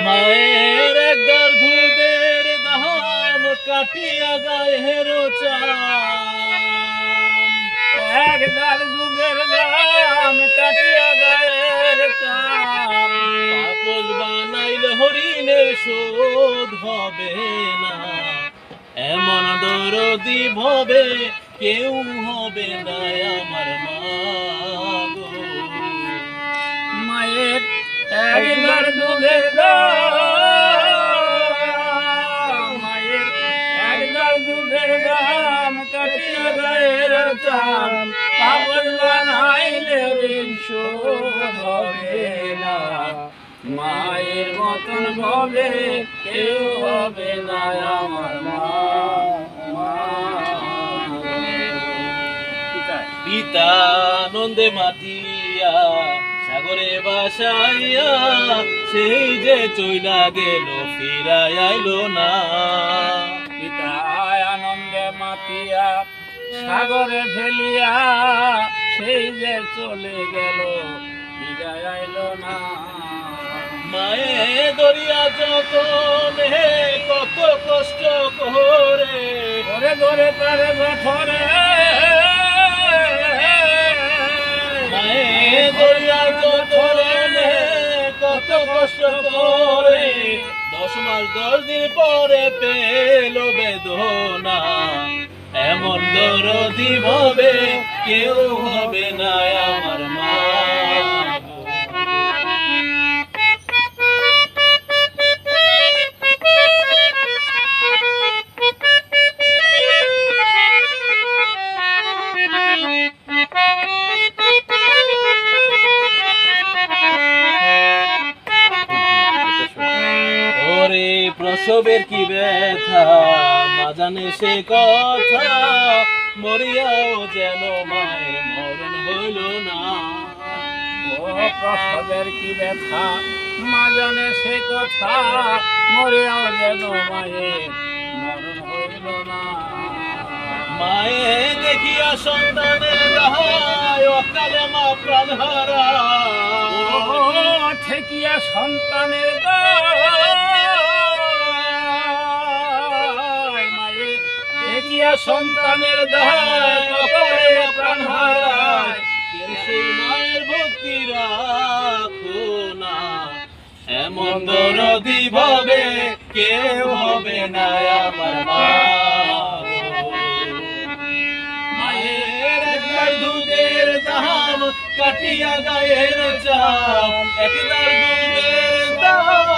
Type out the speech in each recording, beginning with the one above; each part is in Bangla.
মায়ের একবার দুধের দাম কাটিয়া গায়ের চাম, একবার দুধের দাম কাটিয়া গায়ের চাম, পাগল বানাইলে হরিণের শোধ হবে না, এমন দরদি ভবে কেউ হবে না আমার মা গো। মায়ের একবার দুধের দাম, মায়ের একবার দুধের দাম কাটিয়া গায়ের চাম, পাগল বানাইলে ঋণ শোধ হবে না, মায়ের মতন ভবে কেউ হবে না আমার মা। পিতা নন্দে মাতিয়া সাগরে বাসাইয়া, সেই যে চইলা গেল ফিরাই আইলো না। পিতায় আনন্দে মাতিয়া সাগরে ফেলিয়া, সেই যে চলে গেল বিদায় আইল না। মায়ে দরিয়া যতনে কত কষ্ট করে, ধরে ধরে তারে বছরে, মায়ে দরিয়া যতনে কত কষ্ট করে, 10 মাস 10 দিন পরে পেল বেদনা, এমন দরদি ভবে কেউ হবে না আমার মা। ওরে প্রসবের কি ব্যথা, মা জানে সে কথা, মরিয়াও যেন মায়ের মরণ হইল না। ও প্রসবের কি ব্যথা, মা জানে সে কথা, মরিয়াও যেন মায়ের মরণ হইল না। মায়ে দেখিয়া সন্তানের দাহায় অকালে মা প্রাণ হারায়, ও ঠেকিয়া সন্তানের দায়, মায়ে ঠেকিয়া সন্তানের দায়, কপালে প্রাণ হারায়, সেই মায়ের ভক্তি রাখো না, এমন দরদি ভাবে কেউ হবে না আমার মা। মায়ের একবার দুধের দাম কাটিয়া গায়ের চাম, একবার দুধের দাম,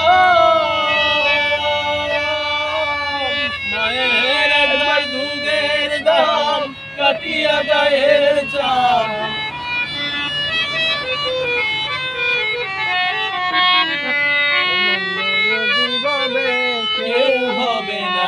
মায়ের একবার দুধের দাম কাটিয়া গায়ের চাম, কেউ হবে না।